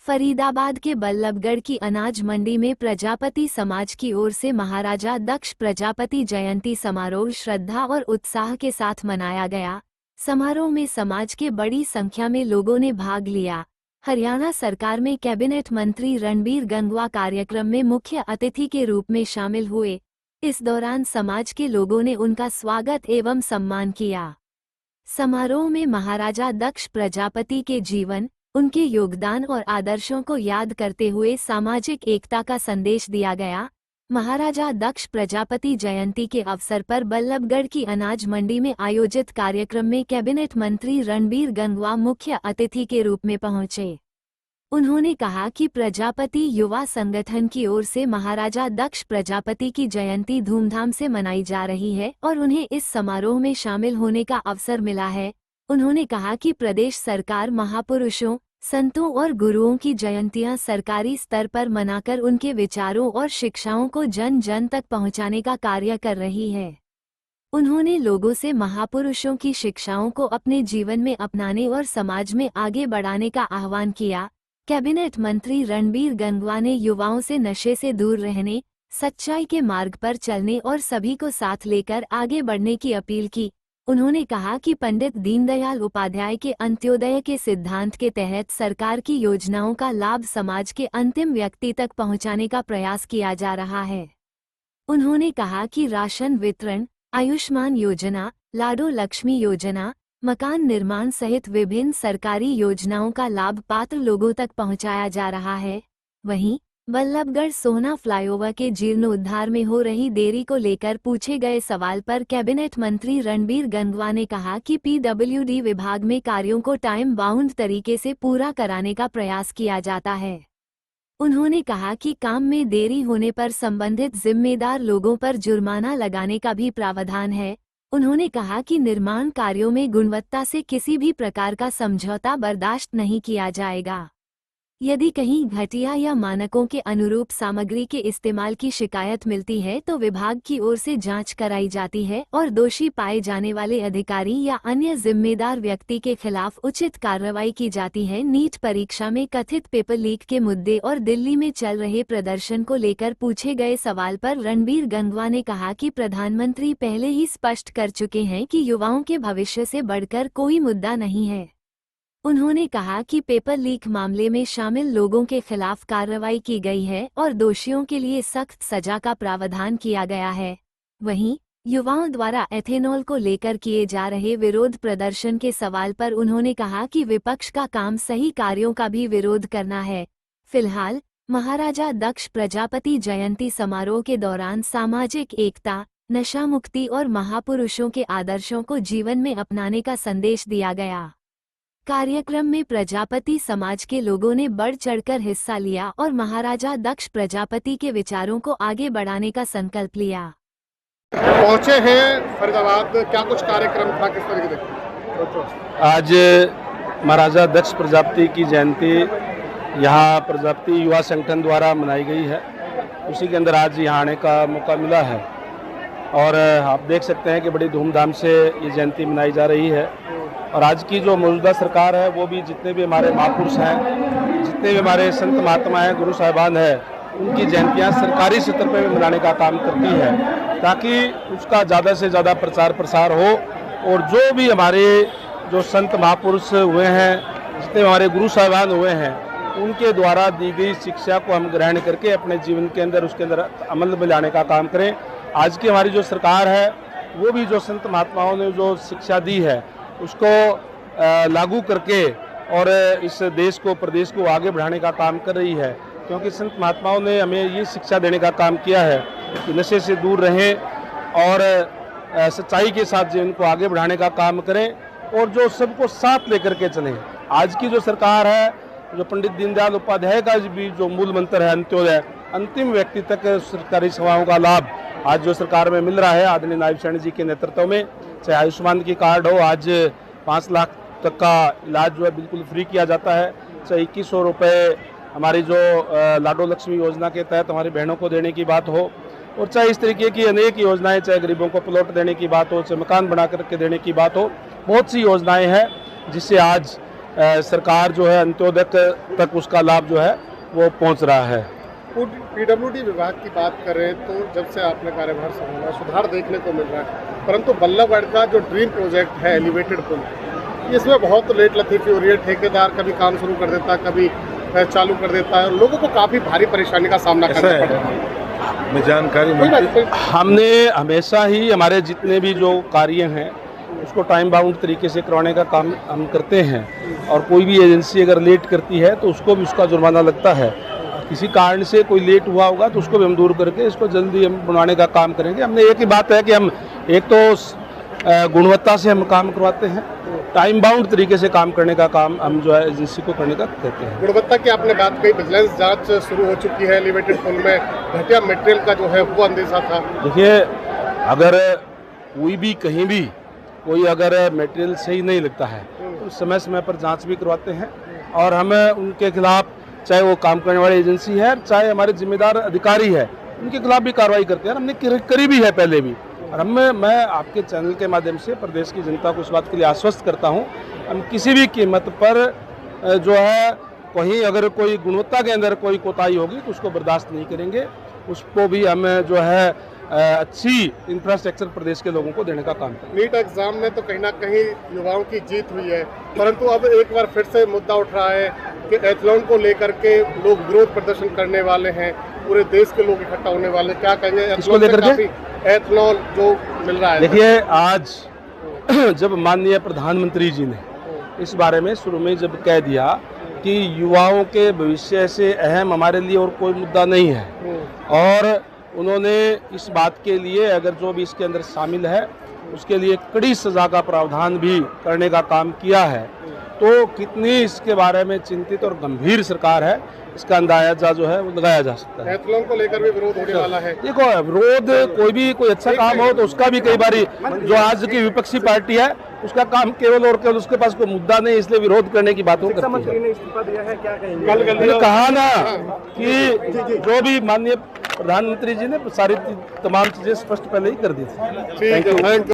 फरीदाबाद के बल्लभगढ़ की अनाज मंडी में प्रजापति समाज की ओर से महाराजा दक्ष प्रजापति जयंती समारोह श्रद्धा और उत्साह के साथ मनाया गया। समारोह में समाज के बड़ी संख्या में लोगों ने भाग लिया। हरियाणा सरकार में कैबिनेट मंत्री रणबीर गंगवा कार्यक्रम में मुख्य अतिथि के रूप में शामिल हुए। इस दौरान समाज के लोगों ने उनका स्वागत एवं सम्मान किया। समारोह में महाराजा दक्ष प्रजापति के जीवन, उनके योगदान और आदर्शों को याद करते हुए सामाजिक एकता का संदेश दिया गया। महाराजा दक्ष प्रजापति जयंती के अवसर पर बल्लभगढ़ की अनाज मंडी में आयोजित कार्यक्रम में कैबिनेट मंत्री रणबीर गंगवा मुख्य अतिथि के रूप में पहुंचे। उन्होंने कहा कि प्रजापति युवा संगठन की ओर से महाराजा दक्ष प्रजापति की जयंती धूमधाम से मनाई जा रही है और उन्हें इस समारोह में शामिल होने का अवसर मिला है। उन्होंने कहा कि प्रदेश सरकार महापुरुषों, संतों और गुरुओं की जयंतियां सरकारी स्तर पर मनाकर उनके विचारों और शिक्षाओं को जन जन तक पहुंचाने का कार्य कर रही है। उन्होंने लोगों से महापुरुषों की शिक्षाओं को अपने जीवन में अपनाने और समाज में आगे बढ़ाने का आह्वान किया। कैबिनेट मंत्री रणबीर गंगवा ने युवाओं से नशे से दूर रहने, सच्चाई के मार्ग पर चलने और सभी को साथ लेकर आगे बढ़ने की अपील की। उन्होंने कहा कि पंडित दीनदयाल उपाध्याय के अंत्योदय के सिद्धांत के तहत सरकार की योजनाओं का लाभ समाज के अंतिम व्यक्ति तक पहुंचाने का प्रयास किया जा रहा है। उन्होंने कहा कि राशन वितरण, आयुष्मान योजना, लाडो लक्ष्मी योजना, मकान निर्माण सहित विभिन्न सरकारी योजनाओं का लाभ पात्र लोगों तक पहुंचाया जा रहा है। वहीं बल्लभगढ़ सोहना फ्लाईओवर के जीर्णोद्धार में हो रही देरी को लेकर पूछे गए सवाल पर कैबिनेट मंत्री रणबीर गंगवा ने कहा कि पीडब्ल्यूडी विभाग में कार्यों को टाइम बाउंड तरीके से पूरा कराने का प्रयास किया जाता है। उन्होंने कहा कि काम में देरी होने पर संबंधित जिम्मेदार लोगों पर जुर्माना लगाने का भी प्रावधान है। उन्होंने कहा कि निर्माण कार्यों में गुणवत्ता से किसी भी प्रकार का समझौता बर्दाश्त नहीं किया जाएगा। यदि कहीं घटिया या मानकों के अनुरूप सामग्री के इस्तेमाल की शिकायत मिलती है तो विभाग की ओर से जांच कराई जाती है और दोषी पाए जाने वाले अधिकारी या अन्य जिम्मेदार व्यक्ति के खिलाफ उचित कार्रवाई की जाती है। नीट परीक्षा में कथित पेपर लीक के मुद्दे और दिल्ली में चल रहे प्रदर्शन को लेकर पूछे गए सवाल पर रणबीर गंगवा ने कहा कि प्रधानमंत्री पहले ही स्पष्ट कर चुके हैं कि युवाओं के भविष्य से बढ़कर कोई मुद्दा नहीं है। उन्होंने कहा कि पेपर लीक मामले में शामिल लोगों के खिलाफ कार्रवाई की गई है और दोषियों के लिए सख्त सजा का प्रावधान किया गया है। वहीं युवाओं द्वारा एथेनॉल को लेकर किए जा रहे विरोध प्रदर्शन के सवाल पर उन्होंने कहा कि विपक्ष का काम सही कार्यों का भी विरोध करना है। फिलहाल महाराजा दक्ष प्रजापति जयंती समारोह के दौरान सामाजिक एकता, नशा मुक्ति और महापुरुषों के आदर्शों को जीवन में अपनाने का संदेश दिया गया। कार्यक्रम में प्रजापति समाज के लोगों ने बढ़ चढ़कर हिस्सा लिया और महाराजा दक्ष प्रजापति के विचारों को आगे बढ़ाने का संकल्प लिया। पहुंचे हैं फरीदाबाद, क्या कुछ कार्यक्रम था, किस तरीके से? आज महाराजा दक्ष प्रजापति की जयंती यहाँ प्रजापति युवा संगठन द्वारा मनाई गई है। उसी के अंदर आज यहाँ आने का मौका मिला है और आप देख सकते हैं कि बड़ी धूमधाम से ये जयंती मनाई जा रही है। और आज की जो मौजूदा सरकार है वो भी जितने भी हमारे महापुरुष हैं, जितने भी हमारे संत महात्मा हैं, गुरु साहिबान हैं, उनकी जयंतियां सरकारी स्तर पर भी मनाने का काम करती है ताकि उसका ज़्यादा से ज़्यादा प्रचार प्रसार हो और जो भी हमारे जो संत महापुरुष हुए हैं, जितने हमारे गुरु साहिबान हुए हैं, उनके द्वारा दी गई शिक्षा को हम ग्रहण करके अपने जीवन के अंदर उसके अंदर अमल में लाने का काम करें। आज की हमारी जो सरकार है वो भी जो संत महात्माओं ने जो शिक्षा दी है उसको लागू करके और इस देश को, प्रदेश को आगे बढ़ाने का काम कर रही है। क्योंकि संत महात्माओं ने हमें ये शिक्षा देने का काम किया है कि नशे से दूर रहें और सच्चाई के साथ जीवन को आगे बढ़ाने का काम करें और जो सबको साथ लेकर के चलें। आज की जो सरकार है, जो पंडित दीनदयाल उपाध्याय का भी जो मूल मंत्र है अंत्योदय, अंतिम व्यक्ति तक सरकारी सेवाओं का लाभ आज जो सरकार में मिल रहा है आदरणीय नायब सैनी जी के नेतृत्व में, चाहे आयुष्मान की कार्ड हो, आज 5 लाख तक का इलाज जो है बिल्कुल फ्री किया जाता है, चाहे 2100 रुपये हमारी जो लाडो लक्ष्मी योजना के तहत हमारी बहनों को देने की बात हो, और चाहे इस तरीके की अनेक योजनाएं, चाहे गरीबों को प्लॉट देने की बात हो, चाहे मकान बना करके देने की बात हो, बहुत सी योजनाएं हैं जिससे आज सरकार जो है अंत्योदय तक उसका लाभ जो है वो पहुंच रहा है। पीडब्ल्यूडी विभाग की बात करें तो जब से आपने कार्यभार संभाला सुधार देखने को मिल रहा है, परंतु बल्लभगढ़ का जो ड्रीम प्रोजेक्ट है एलिवेटेड पुल, इसमें बहुत लेट लतीफी हो रही है। ठेकेदार कभी काम शुरू कर देता है, कभी चालू कर देता है, लोगों को काफ़ी भारी परेशानी का सामना करना पड़ रहा है। मैं जानकारी हमने हमेशा ही हमारे जितने भी जो कार्य हैं उसको टाइम बाउंड तरीके से करवाने का काम हम करते हैं, और कोई भी एजेंसी अगर लेट करती है तो उसको भी उसका जुर्माना लगता है। किसी कारण से कोई लेट हुआ होगा तो उसको भी हम दूर करके इसको जल्दी हम बनवाने का काम करेंगे। हमने एक ही बात है कि हम एक तो गुणवत्ता से हम काम करवाते हैं, टाइम बाउंड तरीके से काम करने का काम हम जो है एजेंसी को करने का कहते हैं। गुणवत्ता की आपने बात कही, विजिलेंस जांच शुरू हो चुकी है। एलिवेटेड पुल में घटिया मटेरियल का जो है वो अंदेशा था। देखिए, अगर कोई भी कहीं भी कोई अगर मटेरियल सही नहीं लगता है तो समय समय पर जांच भी करवाते हैं, और हम उनके खिलाफ, चाहे वो काम करने वाली एजेंसी है चाहे हमारे जिम्मेदार अधिकारी है, उनके खिलाफ भी कार्रवाई करते हैं। हमने करी भी है पहले भी, और मैं आपके चैनल के माध्यम से प्रदेश की जनता को इस बात के लिए आश्वस्त करता हूं, हम किसी भी कीमत पर जो है कहीं अगर कोई गुणवत्ता के अंदर कोई कोताही होगी तो उसको बर्दाश्त नहीं करेंगे। उसको भी हम जो है अच्छी इंफ्रास्ट्रक्चर प्रदेश के लोगों को देने का काम करेंगे। नीट एग्जाम में तो कहीं ना कहीं युवाओं की जीत हुई है, परंतु अब एक बार फिर से मुद्दा उठ रहा है कि एथलॉन को लेकर के लोग विरोध प्रदर्शन करने वाले हैं, पूरे देश के लोग इकट्ठा होने वाले, क्या कहेंगे इसको लेकर के? एथलॉन जो मिल रहा है। देखिए, आज जब माननीय प्रधानमंत्री जी ने इस बारे में शुरू में जब कह दिया कि युवाओं के भविष्य से अहम हमारे लिए और कोई मुद्दा नहीं है, और उन्होंने इस बात के लिए अगर जो भी इसके अंदर शामिल है उसके लिए कड़ी सजा का प्रावधान भी करने का काम किया है, तो कितनी इसके बारे में चिंतित और गंभीर सरकार है इसका अंदाजा जो है वो लगाया जा सकता है। एथलॉन को लेकर भी विरोध होने वाला है। देखो, विरोध कोई अच्छा काम हो तो उसका भी कई बारी, जो आज की विपक्षी पार्टी है उसका काम केवल और केवल उसके पास कोई मुद्दा नहीं, इसलिए विरोध करने की बातों करती है। इस्तीफा दिया है, क्या कहेंगे? मैंने कहा ना कि जो भी माननीय प्रधानमंत्री जी ने सारी तमाम चीजें स्पष्ट पहले ही कर दी थी। Thank you.